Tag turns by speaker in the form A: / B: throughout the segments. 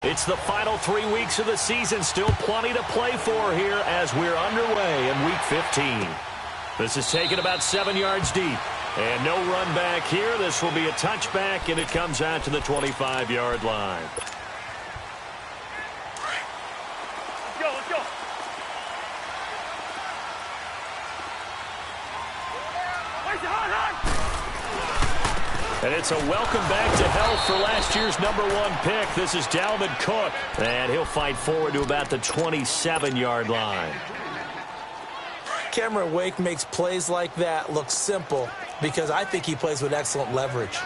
A: It's the final 3 weeks of the season. Still plenty to play for here as we're underway in Week 15. This is taken about 7 yards deep. And no run back here. This will be a touchback, and it comes out to the 25-yard line.
B: Let's go.
A: And it's a welcome back to health for last year's #1 pick. This is Dalvin Cook. And he'll fight forward to about the 27-yard line.
C: Cameron Wake makes plays like that look simple because I think he plays with excellent leverage.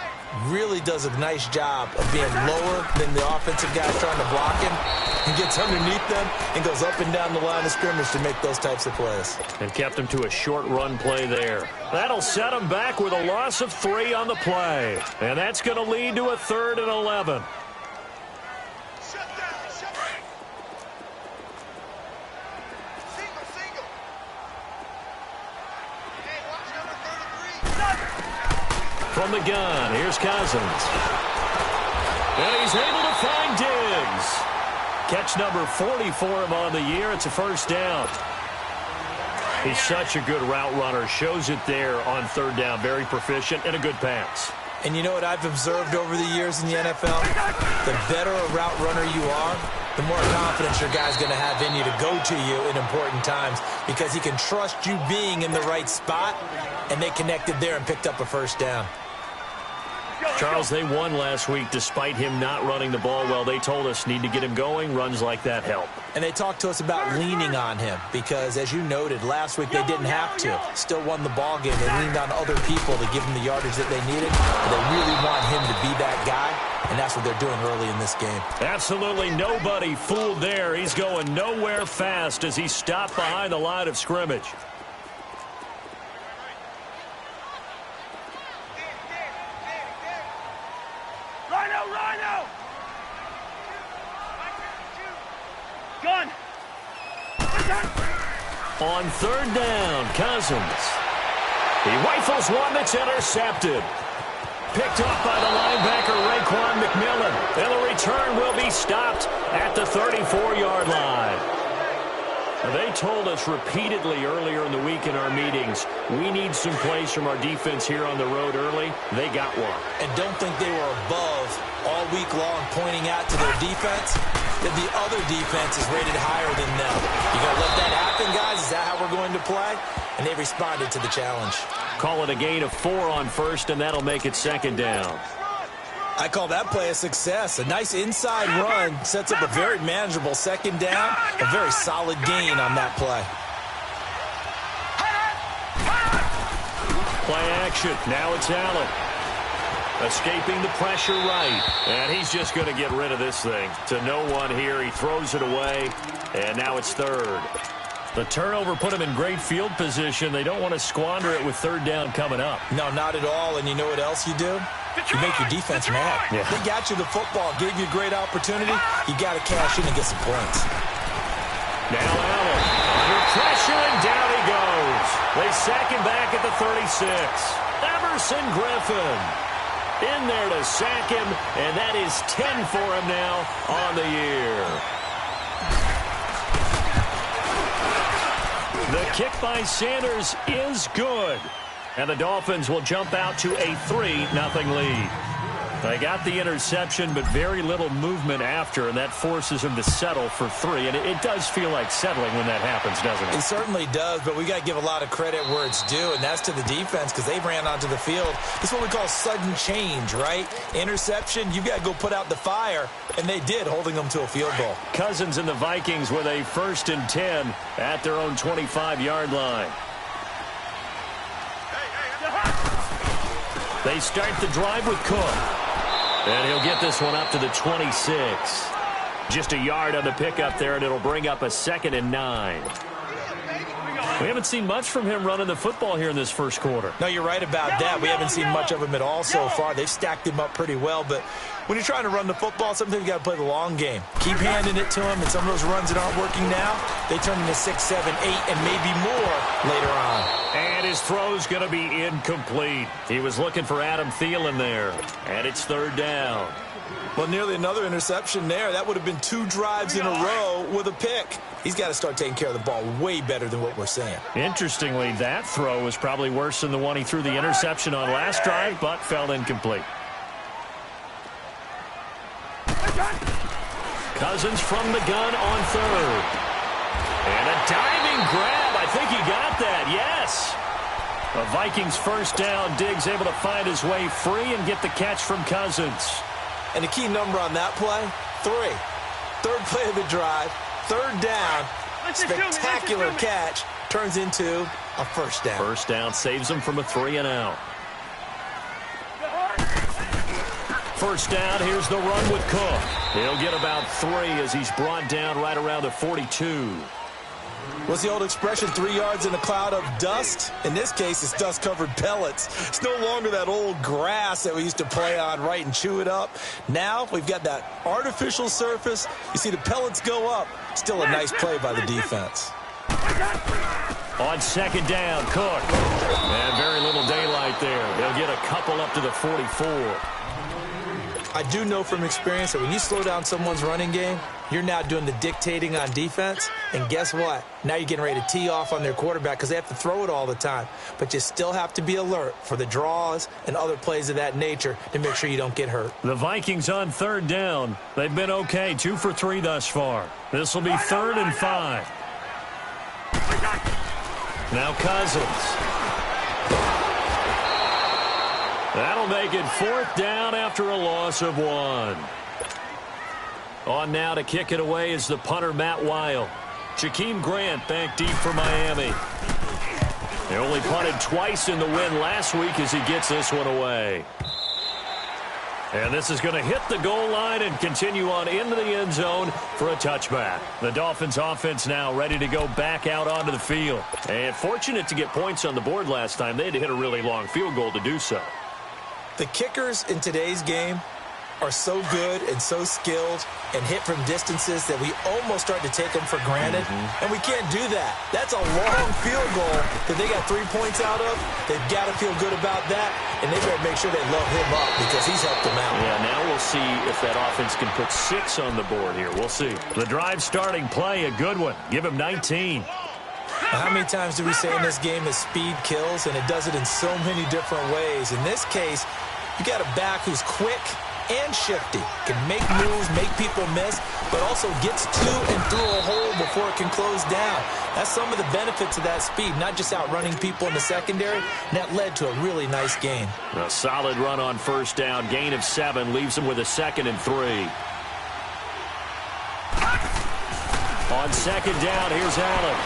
C: Really does a nice job of being lower than the offensive guys trying to block him. He gets underneath them and goes up and down the line of scrimmage to make those types of plays.
A: And kept him to a short run play there. That'll set him back with a loss of 3 on the play. And that's going to lead to a 3rd and 11. From the gun, here's Cousins. And he's able to find Diggs. Catch number 40 for him on the year. It's a first down. He's such a good route runner. Shows it there on 3rd down. Very proficient and a good pass.
C: And you know what I've observed over the years in the NFL? The better a route runner you are, the more confidence your guy's going to have in you to go to you in important times because he can trust you being in the right spot, and they connected there and picked up a first down.
A: Charles, they won last week despite him not running the ball well. They told us need to get him going. Runs like that help.
C: And they talked to us about leaning on him because, as you noted, last week they didn't have to. Still won the ball game. They leaned on other people to give him the yardage that they needed. They really want him to be that guy, and that's what they're doing early in this game.
A: Absolutely nobody fooled there. He's going nowhere fast as he stopped behind the line of scrimmage.
B: Gun.
A: On 3rd down, Cousins. He rifles one that's intercepted. Picked up by the linebacker, Raekwon McMillan. And the return will be stopped at the 34-yard line. They told us repeatedly earlier in the week in our meetings, we need some plays from our defense here on the road early. They got one.
C: And don't think they were above all week long pointing out to their defense that the other defense is rated higher than them. You going to let that happen, guys? Is that how we're going to play? And they responded to the challenge.
A: Call it a gain of 4 on 1st, and that'll make it 2nd down.
C: I call that play a success. A nice inside run sets up a very manageable 2nd down. A very solid gain on that play.
A: Play action. Now it's Allen. Escaping the pressure right. And he's just going to get rid of this thing. To no one here. He throws it away. And now it's 3rd. The turnover put him in great field position. They don't want to squander it with 3rd down coming up.
C: No, not at all. And you know what else you do? You make your defense mad.
A: Yeah.
C: They got you the football, gave you a great opportunity. You got to cash in and get some points.
A: Now Allen under pressure, and down he goes. They sack him back at the 36. Everson Griffin in there to sack him, and that is 10 for him now on the year. The kick by Sanders is good. And the Dolphins will jump out to a 3-0 lead. They got the interception, but very little movement after, and that forces them to settle for 3. And it does feel like settling when that happens, doesn't it?
C: It certainly does, but we got to give a lot of credit where it's due, and that's to the defense because they ran onto the field. This is what we call sudden change, right? Interception, you got to go put out the fire, and they did, holding them to a field goal.
A: Cousins and the Vikings with a 1st and 10 at their own 25-yard line. They start the drive with Cook. And he'll get this one up to the 26. Just a yard on the pickup there, and it'll bring up a 2nd and 9. We haven't seen much from him running the football here in this first quarter.
C: No, you're right about that. We haven't seen much of him at all so far. They've stacked him up pretty well, but when you're trying to run the football, sometimes you got to play the long game. Keep handing it to him, and some of those runs that aren't working now, they turn into 6, 7, 8, and maybe more later on.
A: And his throw's going to be incomplete. He was looking for Adam Thielen there, and it's 3rd down.
C: Well, nearly another interception there. That would have been 2 drives in a row with a pick. He's got to start taking care of the ball way better than what we're saying.
A: Interestingly, that throw was probably worse than the one he threw the interception on last drive, but fell incomplete. Cousins from the gun on third. And a diving grab. I think he got that. Yes. The Vikings first down. Diggs able to find his way free and get the catch from Cousins.
C: And the key number on that play, 3. Third play of the drive, third down, spectacular catch, turns into a first down.
A: First down saves him from a 3-and-out. First down, here's the run with Cook. He'll get about 3 as he's brought down right around the 42.
C: What's the old expression, 3 yards in a cloud of dust? In this case, it's dust-covered pellets. It's no longer that old grass that we used to play on, right, and chew it up. Now we've got that artificial surface. You see the pellets go up. Still a nice play by the defense.
A: On second down, Cook. And very little daylight there. They'll get a couple up to the 44.
C: I do know from experience that when you slow down someone's running game, you're now doing the dictating on defense. And guess what? Now you're getting ready to tee off on their quarterback because they have to throw it all the time. But you still have to be alert for the draws and other plays of that nature to make sure you don't get hurt.
A: The Vikings on third down. They've been okay, 2 for 3 thus far. This will be 3rd and 5. Now Cousins. That'll make it 4th down after a loss of 1. On now to kick it away is the punter, Matt Weil. Jakeem Grant back deep for Miami. They only punted twice in the win last week as he gets this one away. And this is going to hit the goal line and continue on into the end zone for a touchback. The Dolphins offense now ready to go back out onto the field. And fortunate to get points on the board last time. They had to hit a really long field goal to do so.
C: The kickers in today's game are so good and so skilled and hit from distances that we almost start to take them for granted. And we can't do that. That's a long field goal that they got 3 points out of. They've got to feel good about that, and they better make sure they love him up because he's helped them out.
A: Yeah, now we'll see if that offense can put 6 on the board here. We'll see. The drive starting play, a good one. Give him 19.
C: How many times do we say in this game that speed kills, and it does it in so many different ways? In this case, you got a back who's quick and shifty, can make moves, make people miss, but also gets to and through a hole before it can close down. That's some of the benefits of that speed, not just outrunning people in the secondary, and that led to a really nice gain.
A: A solid run on first down, gain of 7, leaves him with a 2nd and 3. On second down, here's Allen.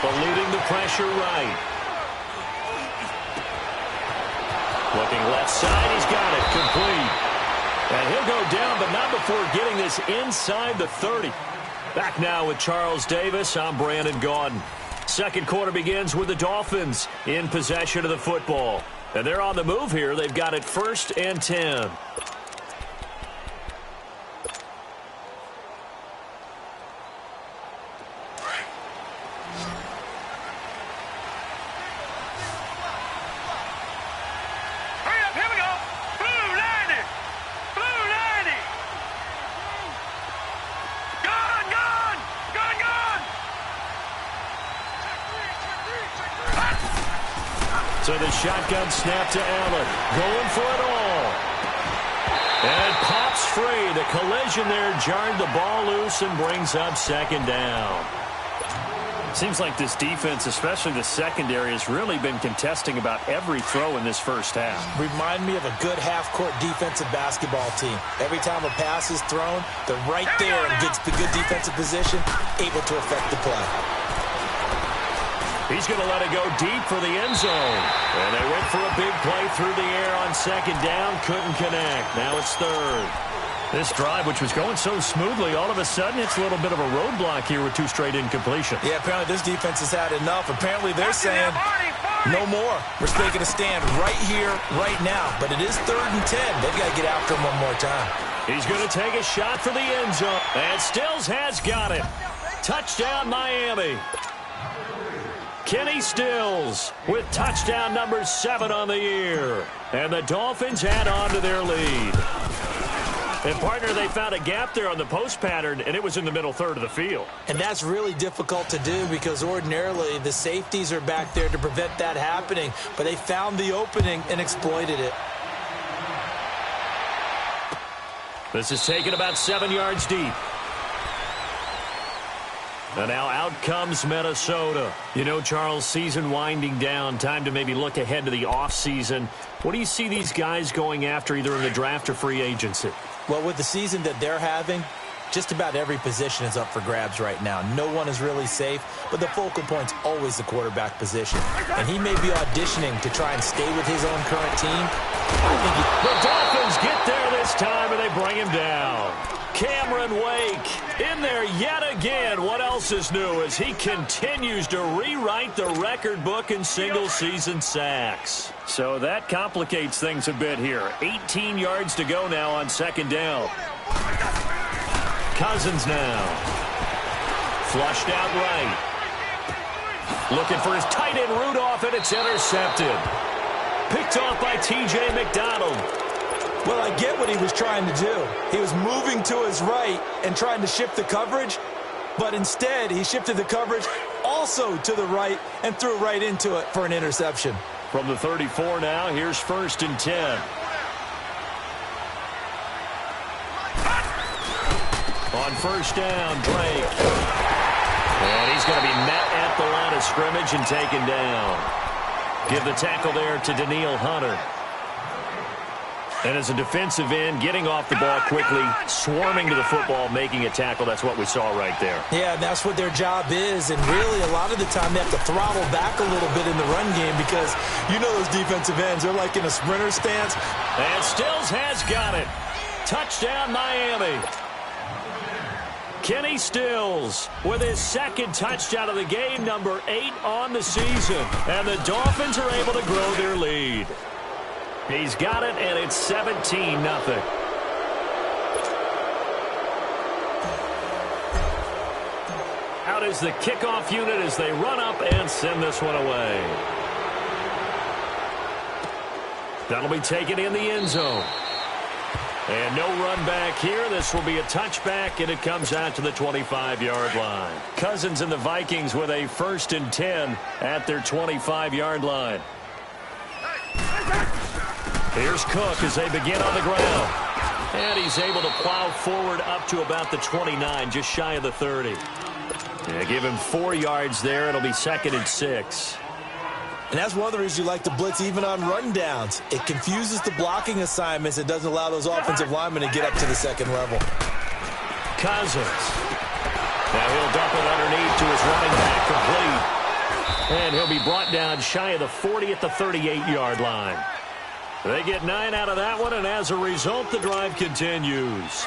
A: Eluding the pressure right. Looking left side, he's got it, complete. And he'll go down, but not before getting this inside the 30. Back now with Charles Davis, I'm Brandon Gaudin. Second quarter begins with the Dolphins in possession of the football. And they're on the move here. They've got it 1st and 10. So the shotgun snap to Allen. Going for it all. And it pops free. The collision there jarred the ball loose and brings up 2nd down. Seems like this defense, especially the secondary, has really been contesting about every throw in this first half.
C: Remind me of a good half-court defensive basketball team. Every time a pass is thrown, they're right there and gets the good defensive position, able to affect the play.
A: He's going to let it go deep for the end zone. And they went for a big play through the air on second down. Couldn't connect. Now it's 3rd. This drive, which was going so smoothly, all of a sudden it's a little bit of a roadblock here with 2 straight incompletions.
C: Yeah, apparently this defense has had enough. Apparently they're saying no more. We're taking a stand right here, right now. But it is 3rd and 10. They've got to get after him one more time.
A: He's going to take a shot for the end zone. And Stills has got it. Touchdown, Miami. Kenny Stills with touchdown number 7 on the year. And the Dolphins add on to their lead. And, partner, they found a gap there on the post pattern, and it was in the middle third of the field.
C: And that's really difficult to do because ordinarily the safeties are back there to prevent that happening. But they found the opening and exploited it.
A: This is taken about 7 yards deep. And now out comes Minnesota. You know, Charles, season winding down. Time to maybe look ahead to the offseason. What do you see these guys going after either in the draft or free agency?
C: Well, with the season that they're having, just about every position is up for grabs right now. No one is really safe, but the focal point's always the quarterback position. And he may be auditioning to try and stay with his own current team.
A: The Dolphins get there this time, and they bring him down. Cameron Wake in there yet again. What else is new as he continues to rewrite the record book in single-season sacks. So that complicates things a bit here. 18 yards to go now on second down. Cousins now. Flushed out right. Looking for his tight end Rudolph, and it's intercepted. Picked off by T.J. McDonald.
C: Well, I get what he was trying to do. He was moving to his right and trying to shift the coverage, but instead he shifted the coverage also to the right and threw right into it for an interception.
A: From the 34 now, here's 1st and 10. On first down, Drake. And he's going to be met at the line of scrimmage and taken down. Give the tackle there to Daniil Hunter. And as a defensive end, getting off the ball quickly, swarming to the football, making a tackle. That's what we saw right there.
C: Yeah, and that's what their job is. And really, a lot of the time, they have to throttle back a little bit in the run game because you know those defensive ends, they're like in a sprinter stance.
A: And Stills has got it. Touchdown, Miami. Kenny Stills with his second touchdown of the game, number 8 on the season. And the Dolphins are able to grow their lead. He's got it, and it's 17-0. Out is the kickoff unit as they run up and send this one away. That'll be taken in the end zone. And no run back here. This will be a touchback, and it comes out to the 25-yard line. Cousins and the Vikings with a 1st and 10 at their 25-yard line. Here's Cook as they begin on the ground. And he's able to plow forward up to about the 29, just shy of the 30. Yeah, give him 4 yards there. It'll be 2nd and 6.
C: And that's one of the reasons you like to blitz even on rundowns. It confuses the blocking assignments. It doesn't allow those offensive linemen to get up to the second level.
A: Cousins. Now he'll dump it underneath to his running back complete. And he'll be brought down shy of the 40 at the 38-yard line. They get 9 out of that one, and as a result, the drive continues.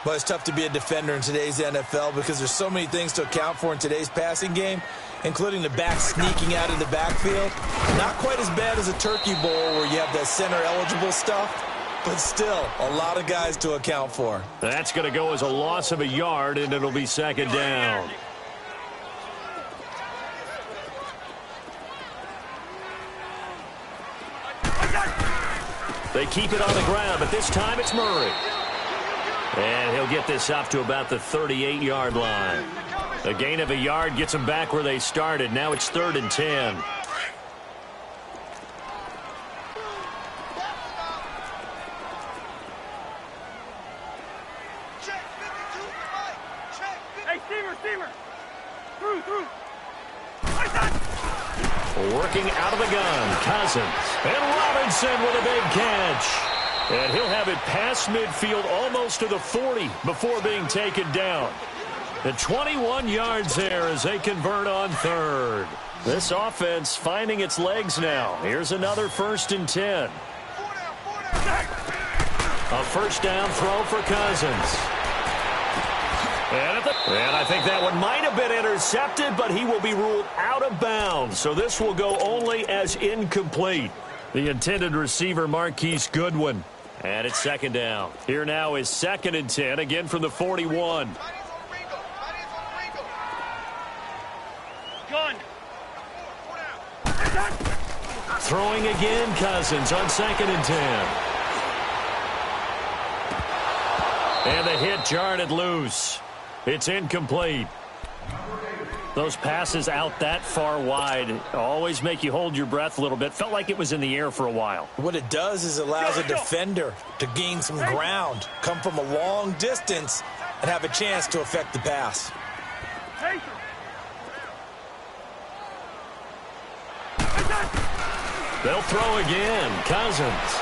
C: But it's tough to be a defender in today's NFL because there's so many things to account for in today's passing game, including the back sneaking out of the backfield. Not quite as bad as a Turkey Bowl where you have that center-eligible stuff, but still a lot of guys to account for.
A: That's going to go as a loss of a yard, and it'll be 2nd down. They keep it on the ground, but this time it's Murray. And he'll get this up to about the 38-yard line. A gain of a yard gets them back where they started. Now it's 3rd and 10.
B: Hey, Steamer. Through.
A: Working out of the gun, Cousins. And Robinson with a big catch. And he'll have it past midfield almost to the 40 before being taken down. The 21 yards there as they convert on 3rd. This offense finding its legs now. Here's another 1st and 10. A first down throw for Cousins. And I think that one might have been intercepted, but he will be ruled out of bounds. So this will go only as incomplete. The intended receiver, Marquise Goodwin. And it's 2nd down. Here now is 2nd and 10, again from the 41.
B: Gun.
A: Throwing again, Cousins on 2nd and 10. And the hit jarred it loose. It's incomplete. Those passes out that far wide always make you hold your breath a little bit. Felt like it was in the air for a while.
C: What it does is it allows a defender to gain some ground, come from a long distance, and have a chance to affect the pass.
A: They'll throw again. Cousins.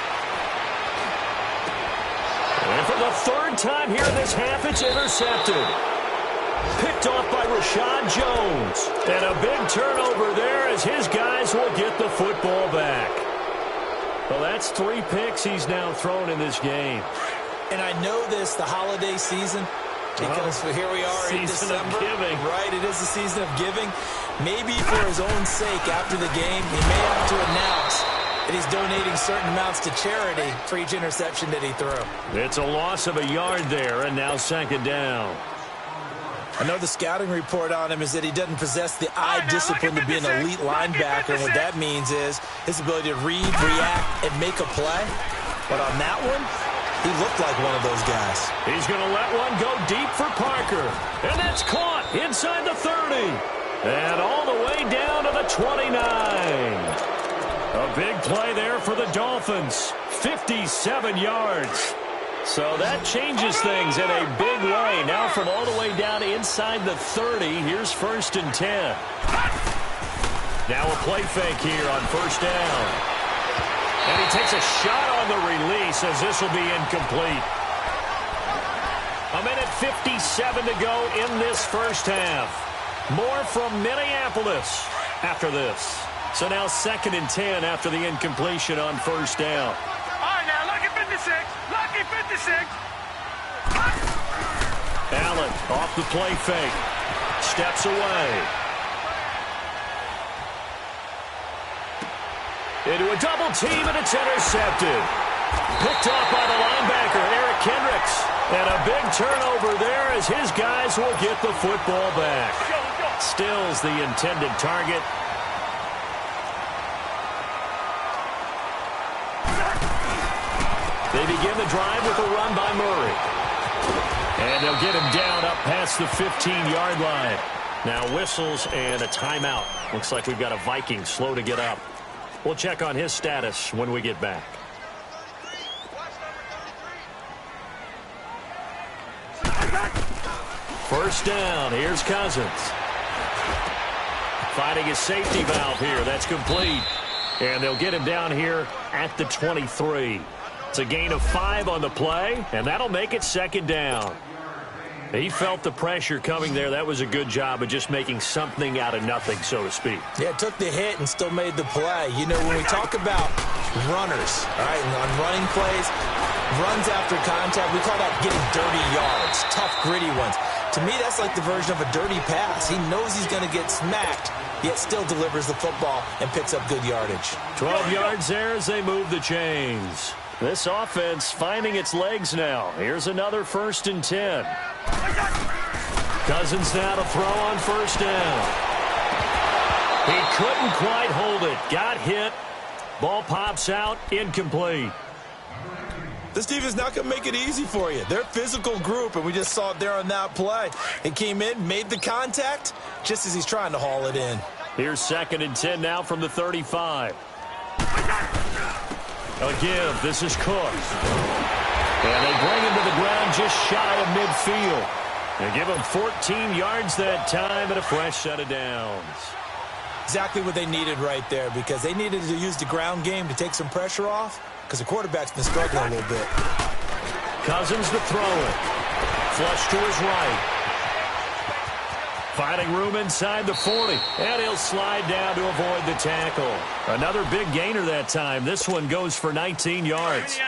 A: And for the third time here in this half, it's intercepted. Picked off by Rashad Jones. And a big turnover there as his guys will get the football back. Well, that's 3 picks he's now thrown in this game.
C: And I know this, the holiday season, because here we are in December.
A: Giving.
C: Right, it is the season of giving. Maybe for his own sake after the game, he may have to announce that he's donating certain amounts to charity for each interception that he threw.
A: It's a loss of a yard there, and now 2nd down.
C: I know the scouting report on him is that he doesn't possess the eye discipline to be an elite linebacker. And what that means is his ability to read, react, and make a play. But on that one, he looked like one of those guys.
A: He's going to let one go deep for Parker. And that's caught inside the 30. And all the way down to the 29. A big play there for the Dolphins. 57 yards. So that changes things in a big way. Now from all the way down inside the 30, here's 1st and 10. Now a play fake here on 1st down. And he takes a shot on the release as this will be incomplete. 1:57 to go in this first half. More from Minneapolis after this. So now 2nd and 10 after the incompletion on 1st down.
B: All right, now, lucky 56. Lucky 56.
A: Allen off the play fake. Steps away. Into a double team, and it's intercepted. Picked off by the linebacker, Eric Kendricks. And a big turnover there as his guys will get the football back. Still's the intended target. They begin the drive with a run by Murray. And they'll get him down up past the 15-yard line. Now whistles and a timeout. Looks like we've got a Viking slow to get up. We'll check on his status when we get back. First down. Here's Cousins. Finding his safety valve here. That's complete. And they'll get him down here at the 23. It's a gain of 5 on the play, and that'll make it 2nd down. He felt the pressure coming there. That was a good job of just making something out of nothing, so to speak.
C: Yeah, took the hit and still made the play. You know, when we talk about runners, all right, on running plays, runs after contact, we call that getting dirty yards, tough, gritty ones. To me, that's like the version of a dirty pass. He knows he's going to get smacked, yet still delivers the football and picks up good yardage.
A: 12 yards there as they move the chains. This offense finding its legs now. Here's another 1st and 10. Cousins now to throw on 1st down. He couldn't quite hold it. Got hit. Ball pops out. Incomplete.
C: This defense not going to make it easy for you. They're a physical group, and we just saw it there on that play. He came in, made the contact, just as he's trying to haul it in.
A: Here's 2nd and 10 now from the 35. A give. This is Cook. And they bring him to the ground just shy of midfield. They give him 14 yards that time and a fresh set of downs.
C: Exactly what they needed right there, because they needed to use the ground game to take some pressure off, because the quarterback's been struggling a little bit.
A: Cousins to throw it. Flush to his right. Finding room inside the 40. And he'll slide down to avoid the tackle. Another big gainer that time. This one goes for 19 yards.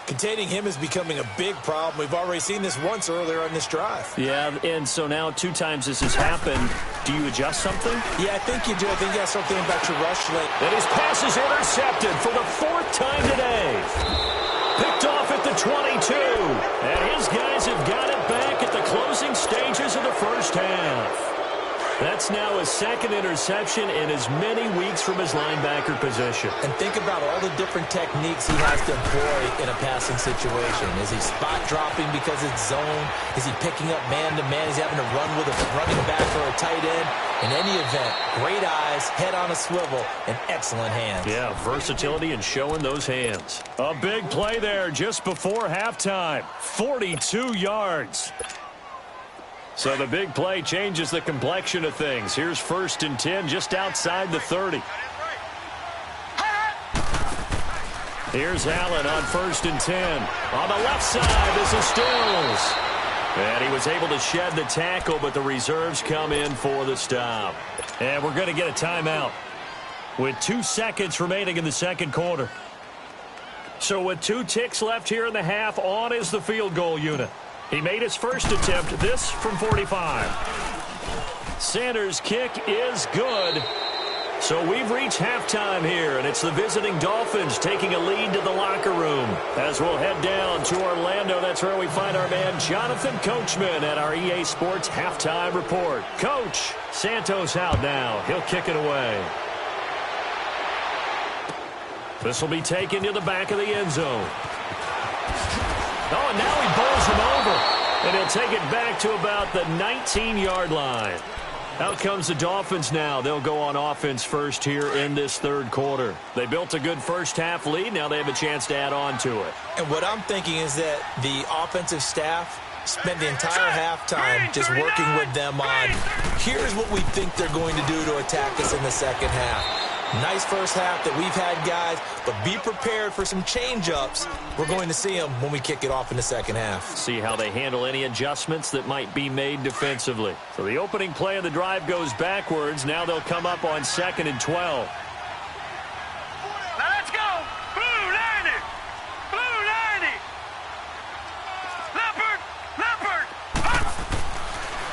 C: Containing him is becoming a big problem. We've already seen this once earlier on this drive.
A: Yeah, and so now 2 times this has happened. Do you adjust something?
C: Yeah, I think you do. I think you got something about your rush lane.
A: And his pass is intercepted for the 4th time today. Picked off at the 22. And his guys have got it back at the closing stages of the first half. That's now his second interception in as many weeks from his linebacker position.
C: And think about all the different techniques he has to employ in a passing situation. Is he spot dropping because it's zone? Is he picking up man-to-man? Is he having to run with a running back or a tight end? In any event, great eyes, head on a swivel, and excellent hands.
A: Yeah, versatility and showing those hands. A big play there just before halftime. 42 yards. So the big play changes the complexion of things. Here's 1st and 10 just outside the 30. Here's Allen on 1st and 10. On the left side, this is Stills. And he was able to shed the tackle, but the reserves come in for the stop. And we're going to get a timeout with 2 seconds remaining in the second quarter. So with 2 ticks left here in the half, on is the field goal unit. He made his first attempt, this from 45. Sanders' kick is good. So we've reached halftime here, and it's the visiting Dolphins taking a lead to the locker room. As we'll head down to Orlando, that's where we find our man Jonathan Coachman at our EA Sports Halftime Report. Coach, Santos out now. He'll kick it away. This will be taken to the back of the end zone. Oh, and now he bowls him over. And he'll take it back to about the 19-yard line. Out comes the Dolphins now. They'll go on offense first here in this third quarter. They built a good first-half lead. Now they have a chance to add on to it.
C: And what I'm thinking is that the offensive staff spent the entire halftime just working with them on, here's what we think they're going to do to attack us in the second half. Nice first half that we've had, guys, but be prepared for some change-ups. We're going to see them when we kick it off in the second half.
A: See how they handle any adjustments that might be made defensively. So the opening play of the drive goes backwards. Now they'll come up on 2nd and 12.
B: Now let's go. Blue 90. Blue 90. Leopard. Leopard.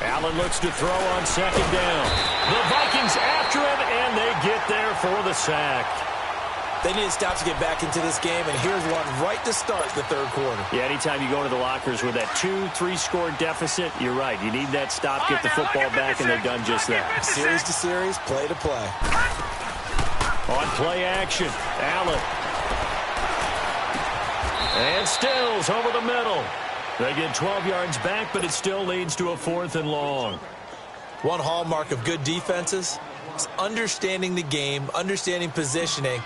A: Allen looks to throw on 2nd down. The Vikings after him, and they get there for the sack.
C: They need to stop to get back into this game, and here's one right to start the third quarter.
A: Yeah, anytime you go into the lockers with that 2-3 score deficit, you're right. You need that stop, get the football back, and they've done just that.
C: Series to series, play to play.
A: On play action, Allen. And Stills over the middle. They get 12 yards back, but it still leads to a 4th and long.
C: One hallmark of good defenses is understanding the game, understanding positioning,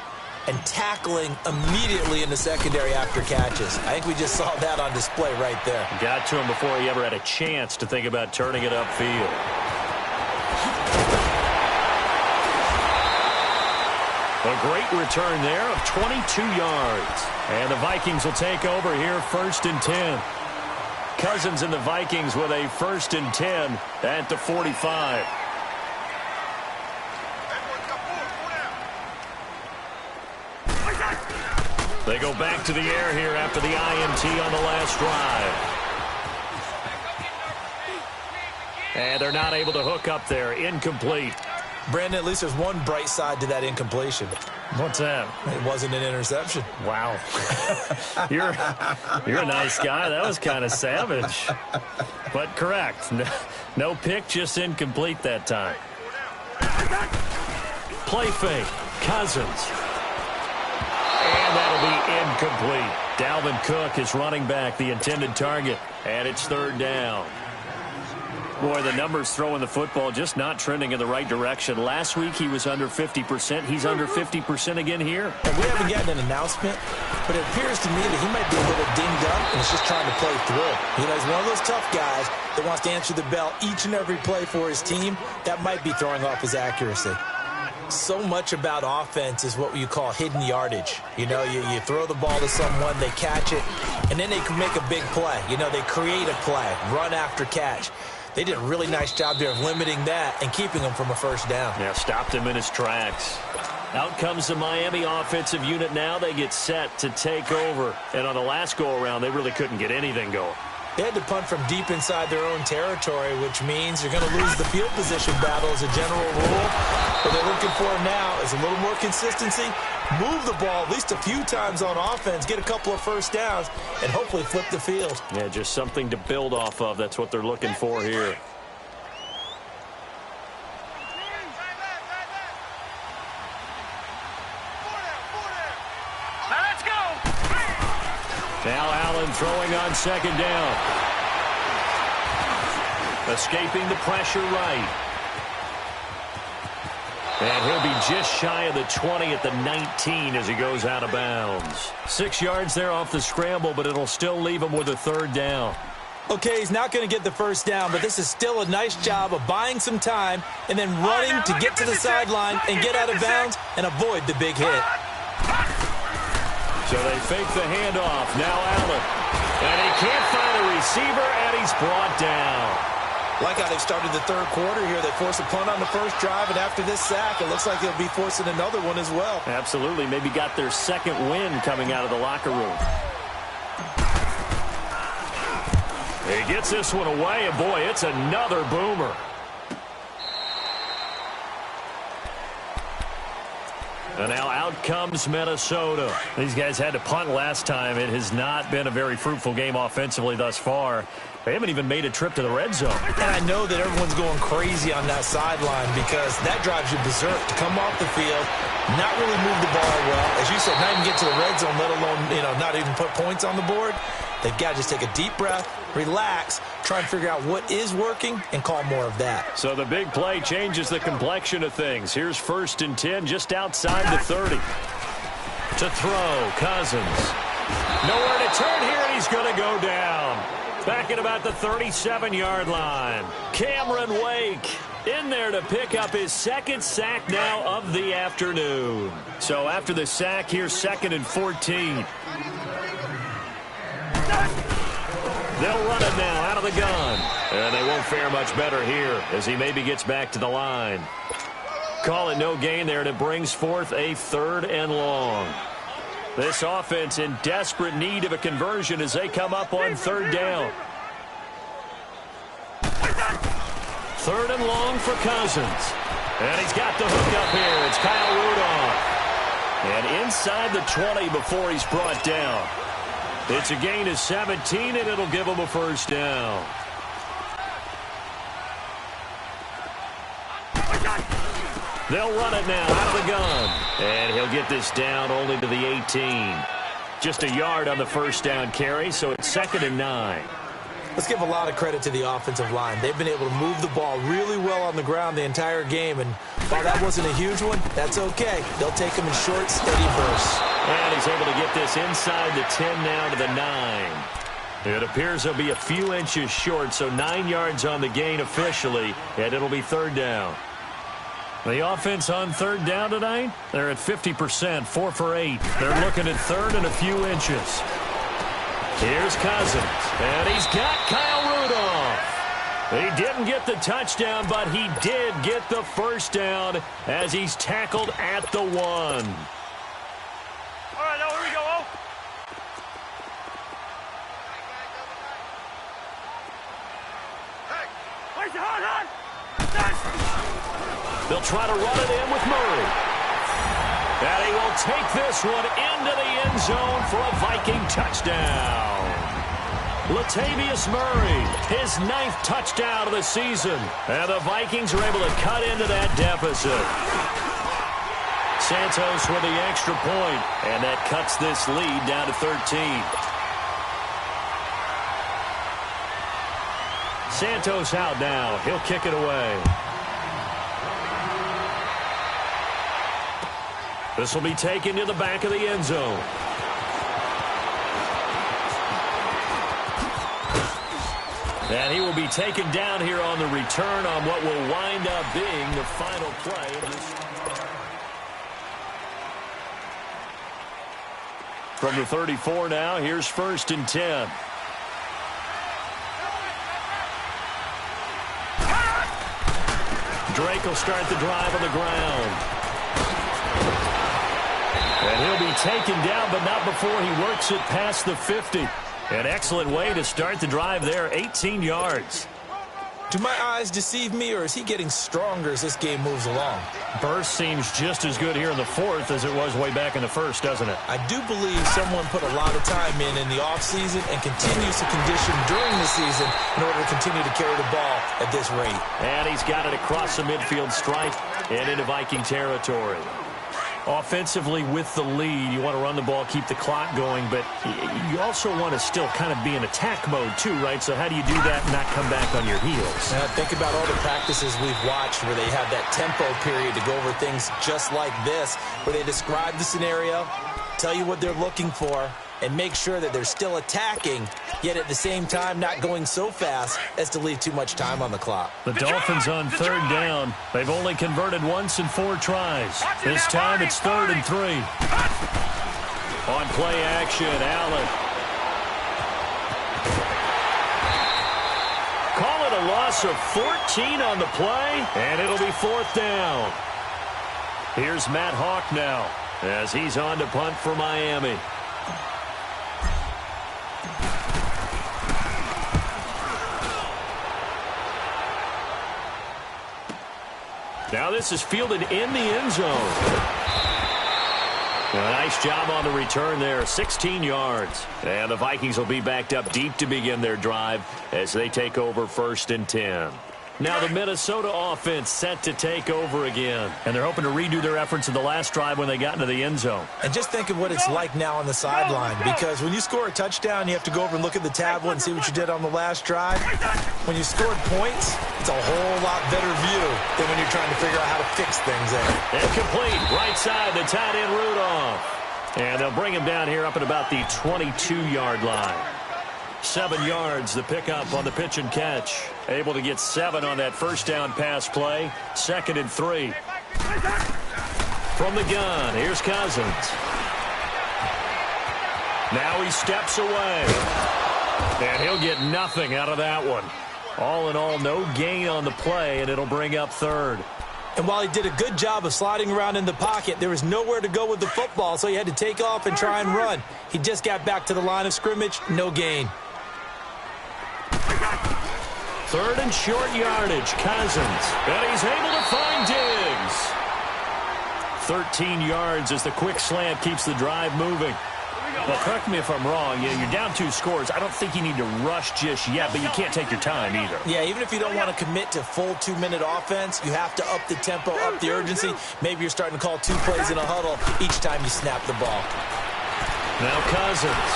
C: and tackling immediately in the secondary after catches. I think we just saw that on display right there.
A: Got to him before he ever had a chance to think about turning it upfield. A great return there of 22 yards. And the Vikings will take over here 1st and 10. Cousins and the Vikings with a 1st and 10 at the 45. They go back to the air here after the INT on the last drive. And they're not able to hook up there. Incomplete.
C: Brandon, at least there's one bright side to that incompletion.
A: What's that?
C: It wasn't an interception.
A: Wow. You're a nice guy. That was kind of savage. But correct. No pick, just incomplete that time. Play fake. Cousins. And that'll be incomplete. Dalvin Cook is running back, the intended target. And it's 3rd down. Boy, the numbers throwing the football just not trending in the right direction. Last week he was under 50%. He's under 50% again here.
C: And we haven't gotten an announcement, but it appears to me that he might be a little dinged up and is just trying to play through. You know, he's one of those tough guys that wants to answer the bell each and every play for his team. That might be throwing off his accuracy. So much about offense is what you call hidden yardage. You know, you throw the ball to someone, they catch it, and then they can make a big play. You know, they create a play, run after catch. They did a really nice job there of limiting that and keeping him from a 1st down.
A: Yeah, stopped him in his tracks. Out comes the Miami offensive unit now. They get set to take over. And on the last go-around, they really couldn't get anything going.
C: They had to punt from deep inside their own territory, which means you're going to lose the field position battle as a general rule. What they're looking for now is a little more consistency, move the ball at least a few times on offense, get a couple of 1st downs, and hopefully flip the field.
A: Yeah, just something to build off of. That's what they're looking for here. Now Allen throwing on second down. Escaping the pressure right. And he'll be just shy of the 20 at the 19 as he goes out of bounds. 6 yards there off the scramble, but it'll still leave him with a third down.
C: Okay, he's not going to get the first down, but this is still a nice job of buying some time and then running to get to the sideline and get out of bounds and avoid the big hit.
A: So they fake the handoff. Now Allen. And he can't find a receiver, and he's brought down.
C: Like how they started the third quarter here. They forced a punt on the first drive, and after this sack, it looks like they'll be forcing another one as well.
A: Absolutely. Maybe got their second win coming out of the locker room. He gets this one away, and boy, it's another boomer. And now out comes Minnesota. These guys had to punt last time. It has not been a very fruitful game offensively thus far. They haven't even made a trip to the red zone.
C: And I know that everyone's going crazy on that sideline because that drives you berserk to come off the field, not really move the ball well. As you said, not even get to the red zone, let alone, not even put points on the board. They've got to just take a deep breath, relax, try and figure out what is working, and call more of that.
A: So the big play changes the complexion of things. Here's 1st and 10 just outside the 30. To throw, Cousins. Nowhere to turn here, and he's going to go down. Back at about the 37-yard line. Cameron Wake in there to pick up his second sack now of the afternoon. So after the sack, here's 2nd and 14. They'll run it now out of the gun. And they won't fare much better here as he maybe gets back to the line. Call it no gain there, and it brings forth a 3rd and long. This offense in desperate need of a conversion as they come up on 3rd down. 3rd and long for Cousins. And he's got the hook up here. It's Kyle Rudolph. And inside the 20 before he's brought down. It's a gain of 17, and it'll give him a first down. They'll run it now out of the gun. And he'll get this down only to the 18. Just a yard on the first down carry, so it's 2nd and 9.
C: Let's give a lot of credit to the offensive line. They've been able to move the ball really well on the ground the entire game, and while that wasn't a huge one, that's okay. They'll take them in short, steady bursts.
A: And he's able to get this inside the 10 now to the 9. It appears he'll be a few inches short, so 9 yards on the gain officially, and it'll be 3rd down. The offense on 3rd down tonight, they're at 50%, 4 for 8. They're looking at 3rd and a few inches. Here's Cousins, and he's got Kyle Rudolph. He didn't get the touchdown, but he did get the first down as he's tackled at the 1.
B: All right, now here we go. Oh. Hey, place it hard.
A: They'll try to run it in with Murray. And he will take this one into the end zone for a Viking touchdown. Latavius Murray, his 9th touchdown of the season. And the Vikings are able to cut into that deficit. Santos with the extra point, and that cuts this lead down to 13. Santos out now. He'll kick it away. This will be taken to the back of the end zone. And he will be taken down here on the return on what will wind up being the final play of this. From the 34 now, here's 1st and 10. Drake will start the drive on the ground. And he'll be taken down, but not before he works it past the 50. An excellent way to start the drive there, 18 yards.
C: Do my eyes deceive me, or is he getting stronger as this game moves along?
A: Burst seems just as good here in the 4th as it was way back in the 1st, doesn't it?
C: I do believe someone put a lot of time in the offseason and continues to condition during the season in order to continue to carry the ball at this rate.
A: And he's got it across the midfield stripe and into Viking territory. Offensively with the lead, you want to run the ball, keep the clock going, but you also want to still kind of be in attack mode too, right? So how do you do that and not come back on your heels?
C: Think about all the practices we've watched where they have that tempo period to go over things just like this, where they describe the scenario, tell you what they're looking for, and make sure that they're still attacking, yet at the same time not going so fast as to leave too much time on the clock.
A: The Dolphins on third down. They've only converted once in 4 tries. This time it's 3rd and 3. On play action, Allen. Call it a loss of 14 on the play, and it'll be 4th down. Here's Matt Hawk now as he's on to punt for Miami. Now this is fielded in the end zone. A nice job on the return there, 16 yards. And the Vikings will be backed up deep to begin their drive as they take over 1st and 10. Now the Minnesota offense set to take over again. And they're hoping to redo their efforts in the last drive when they got into the end zone.
C: And just think of what it's like now on the sideline, because when you score a touchdown, you have to go over and look at the tablet and see what you did on the last drive. When you scored points, it's a whole lot better view than when you're trying to figure out how to fix things there.
A: Incomplete, right side, the tight end Rudolph. And they'll bring him down here up at about the 22-yard line. 7 yards, the pickup on the pitch and catch. Able to get 7 on that first down pass play. 2nd and 3. From the gun, here's Cousins. Now he steps away. And he'll get nothing out of that one. All in all, no gain on the play, and it'll bring up 3rd.
C: And while he did a good job of sliding around in the pocket, there was nowhere to go with the football, so he had to take off and try and run. He just got back to the line of scrimmage, no gain.
A: 3rd and short yardage, Cousins. And he's able to find Diggs. 13 yards as the quick slant keeps the drive moving. Well, correct me if I'm wrong. You're down 2 scores. I don't think you need to rush just yet, but you can't take your time either.
C: Yeah, even if you don't want to commit to full 2-minute offense, you have to up the tempo, up the urgency. Maybe you're starting to call 2 plays in a huddle each time you snap the ball.
A: Now Cousins.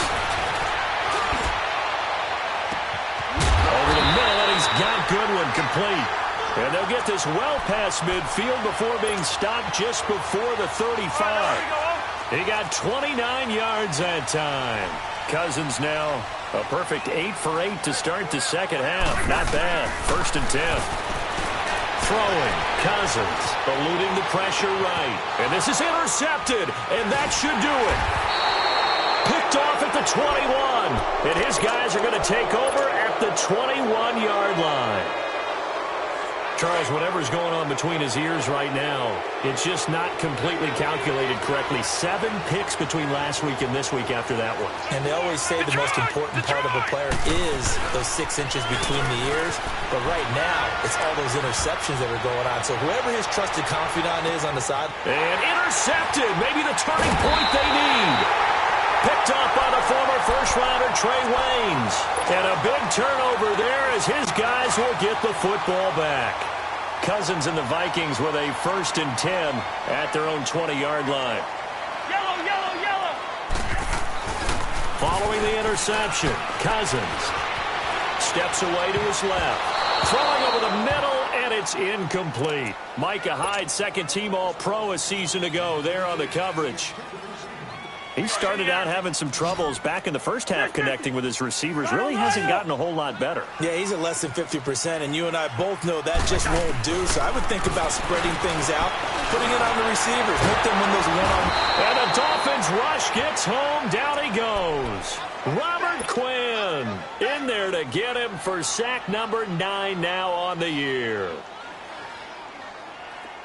A: Over the middle, and he's got Goodwin complete. And they'll get this well past midfield before being stopped just before the 35. He got 29 yards that time. Cousins now a perfect 8 for 8 to start the second half. Not bad. 1st and 10. Throwing. Cousins eluding the pressure right. And this is intercepted. And that should do it. Picked off at the 21. And his guys are going to take over at the 21-yard line. Charles, whatever's going on between his ears right now, it's just not completely calculated correctly. 7 picks between last week and this week after that one.
C: And they always say the most important part of a player is those 6 inches between the ears. But right now, it's all those interceptions that are going on. So whoever his trusted confidant is on the side.
A: And intercepted. Maybe the turning point they need. Picked up by the former first-rounder Trey Waynes. And a big turnover there as his guys will get the football back. Cousins and the Vikings with a 1st and 10 at their own 20-yard line.
B: Yellow, yellow, yellow.
A: Following the interception, Cousins steps away to his left. Throwing over the middle, and it's incomplete. Micah Hyde, second-team All-Pro a season ago there on the coverage. He started out having some troubles back in the first half connecting with his receivers. Really hasn't gotten a whole lot better.
C: Yeah, he's at less than 50%, and you and I both know that just won't do. So I would think about spreading things out, putting it on the receivers, make them win those one-on.
A: And the Dolphins rush gets home. Down he goes. Robert Quinn in there to get him for sack number 9 now on the year.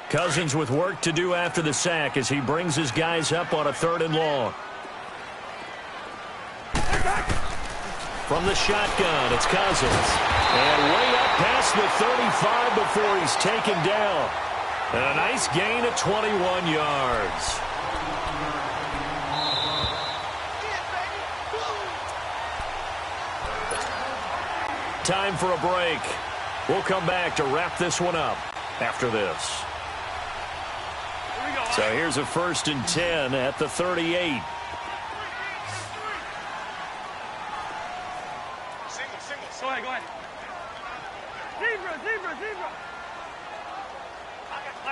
A: Cousins with work to do after the sack as he brings his guys up on a 3rd and long. From the shotgun, it's Cousins. And way up past the 35 before he's taken down. And a nice gain of 21 yards. Time for a break. We'll come back to wrap this one up after this. So here's a 1st and 10 at the 38.
B: Go ahead, go ahead. Zebra.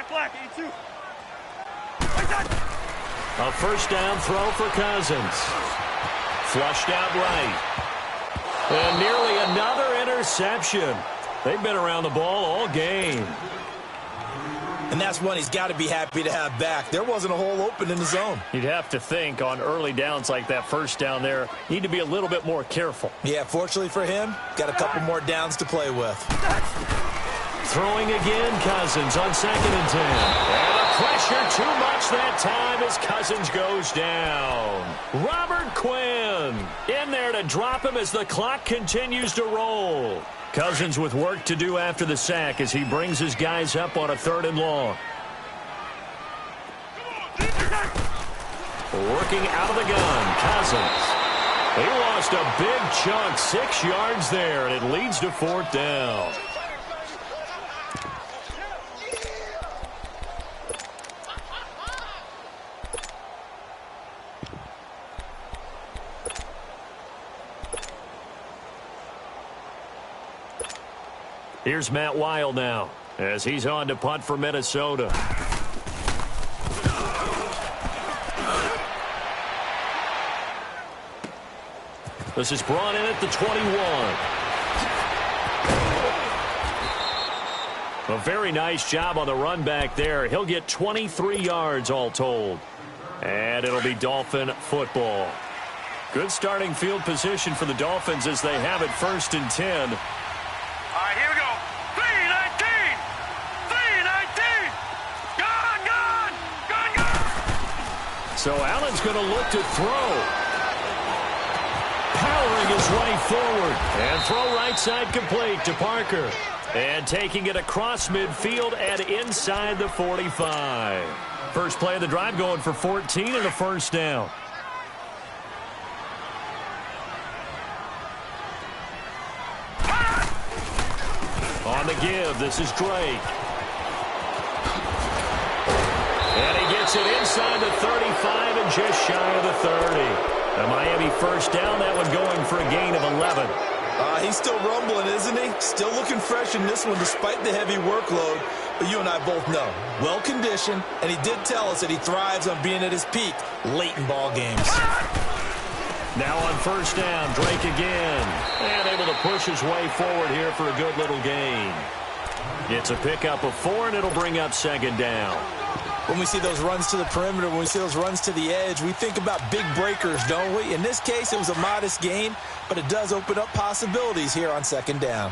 B: Black, 82.
A: A 1st down throw for Cousins. Flushed out right. And nearly another interception. They've been around the ball all game.
C: And that's one he's got to be happy to have back. There wasn't a hole open in the zone.
A: You'd have to think on early downs like that 1st down there, need to be a little bit more careful.
C: Yeah, fortunately for him, got a couple more downs to play with.
A: Throwing again, Cousins on 2nd and 10. And the pressure too much that time as Cousins goes down. Robert Quinn in there to drop him as the clock continues to roll. Cousins with work to do after the sack as he brings his guys up on a 3rd and long. Working out of the gun, Cousins. He lost a big chunk, 6 yards there, and it leads to 4th down. Here's Matt Weil now as he's on to punt for Minnesota. This is brought in at the 21. A very nice job on the run back there. He'll get 23 yards all told. And it'll be Dolphin football. Good starting field position for the Dolphins as they have it 1st and 10.
B: All right, here we go. 3-19. Gone.
A: So Allen's going to look to throw. Powering his way forward. And throw right side complete to Parker. And taking it across midfield and inside the 45. First play of the drive going for 14 and a 1st down. On the give, this is Drake. And he gets it inside the 35 and just shy of the 30. A Miami 1st down, that one going for a gain of 11.
C: He's still rumbling, isn't he? Still looking fresh in this one despite the heavy workload. But you and I both know, well-conditioned, and he did tell us that he thrives on being at his peak late in ball games.
A: Now on 1st down, Drake again. And able to push his way forward here for a good little gain. It's a pickup of 4, and it'll bring up 2nd down.
C: When we see those runs to the perimeter, when we see those runs to the edge, we think about big breakers, don't we? In this case, it was a modest gain, but it does open up possibilities here on 2nd down.